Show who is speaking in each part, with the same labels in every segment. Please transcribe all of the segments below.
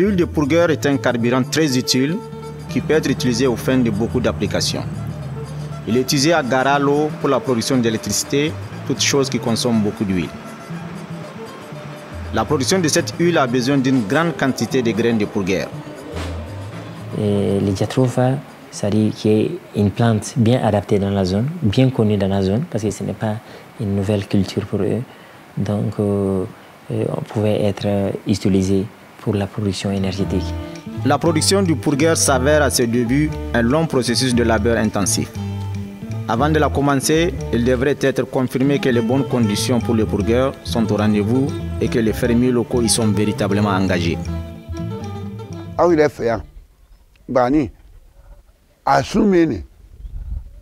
Speaker 1: L'huile de pourgueur est un carburant très utile qui peut être utilisé aux fins de beaucoup d'applications. Il est utilisé à Garalo pour la production d'électricité, toute chose qui consomme beaucoup d'huile. La production de cette huile a besoin d'une grande quantité de graines de pourgueur.
Speaker 2: Les jatropha, c'est-à-dire qui est une plante bien adaptée dans la zone, bien connue dans la zone, parce que ce n'est pas une nouvelle culture pour eux. Donc, on pouvait être utilisé pour la production énergétique.
Speaker 1: La production du pourgueur s'avère à ses débuts un long processus de labeur intensif. Avant de la commencer, il devrait être confirmé que les bonnes conditions pour le pourgueur sont au rendez-vous et que les fermiers locaux y sont véritablement engagés.
Speaker 3: Bani, assumé,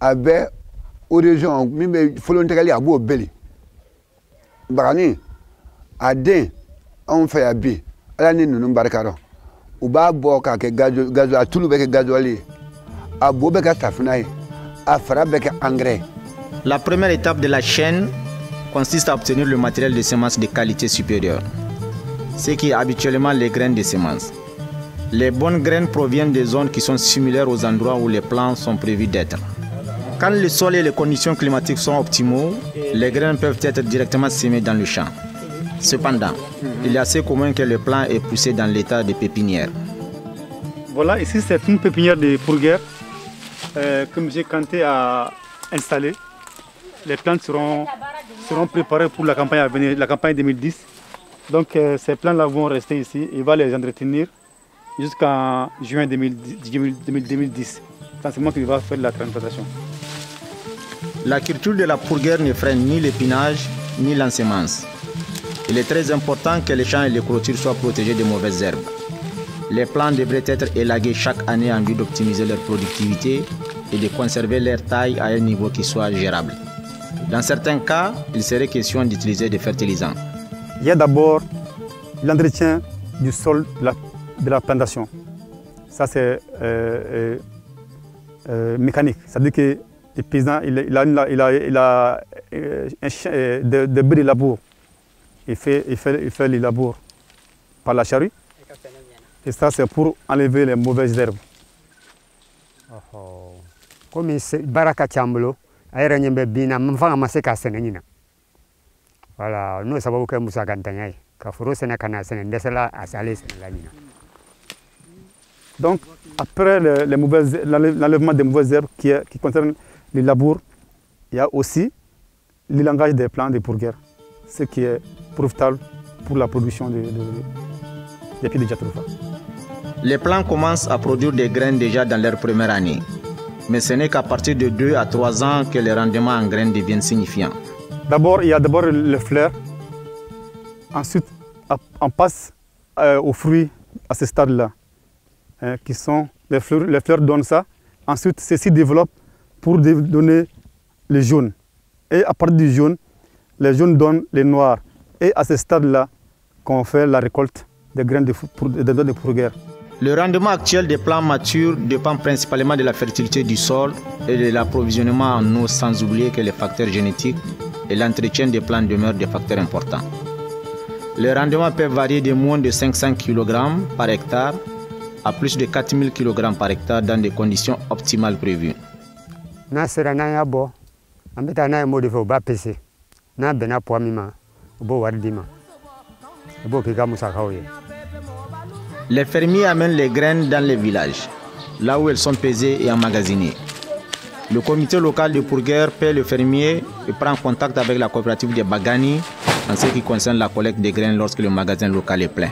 Speaker 3: avec origine, même volontairement à bout belly. Bani, à deux, on fait à bi, à l'année nous barcaro. Ou bas boka que gazo à tout le bec gazoali, à bobeka tafnaï, à frabec engrais.
Speaker 1: La première étape de la chaîne consiste à obtenir le matériel de semences de qualité supérieure, ce qui est habituellement les graines de semences. Les bonnes graines proviennent des zones qui sont similaires aux endroits où les plants sont prévus d'être. Quand le sol et les conditions climatiques sont optimaux, les graines peuvent être directement semées dans le champ. Cependant, il est assez commun que le plant est poussé dans l'état de pépinière.
Speaker 4: Voilà, ici c'est une pépinière de pourgueur que M. Kanté a installée. Les plantes seront préparées pour la campagne à venir, la campagne 2010. Donc ces plantes-là vont rester ici, il va les entretenir jusqu'en juin 2010. C'est moi qui va faire la transplantation.
Speaker 1: La culture de la pourgueur ne freine ni l'épinage ni l'ensemence. Il est très important que les champs et les clôtures soient protégés de mauvaises herbes. Les plants devraient être élagués chaque année en vue d'optimiser leur productivité et de conserver leur taille à un niveau qui soit gérable. Dans certains cas, il serait question d'utiliser des fertilisants.
Speaker 4: Il y a d'abord l'entretien du sol de la plantation. Ça c'est mécanique. Ça veut dire que le paysan il a un chien de bris de labour. Il fait les labours par la charrue. Et ça c'est pour enlever les mauvaises herbes.
Speaker 5: Comme baraka chambulo, aera nyembe bina mfanga maseka senenina. Voilà, nous savons que Moussa Gantanyai, Kafuro Senakana Senendesela Asale Senelanina.
Speaker 4: Donc, après l'enlèvement des mauvaises herbes qui concernent les labours, il y a aussi le langage des plants de pourgueur, ce qui est profitable pour la production des pieds de jatropha.
Speaker 1: Les plants commencent à produire des graines déjà dans leur première année. Mais ce n'est qu'à partir de 2 à 3 ans que les rendements en graines deviennent signifiants.
Speaker 4: D'abord, il y a d'abord les fleurs. Ensuite, on passe aux fruits à ce stade-là, qui sont les fleurs donnent ça. Ensuite, ceci développe pour donner les jaunes. Et à partir du jaune, les jaunes donnent les noirs. Et à ce stade-là, qu'on fait la récolte des graines de pourgueur.
Speaker 1: Le rendement actuel des plants matures dépend principalement de la fertilité du sol et de l'approvisionnement en eau, sans oublier que les facteurs génétiques et l'entretien des plants demeurent des facteurs importants. Le rendement peut varier de moins de 500 kg par hectare à plus de 4000 kg par hectare dans des conditions optimales prévues. Les fermiers amènent les graines dans les villages, là où elles sont pesées et emmagasinées. Le comité local de pourgueur paie le fermier et prend contact avec la coopérative de Bagani en ce qui concerne la collecte des graines lorsque le magasin local est plein.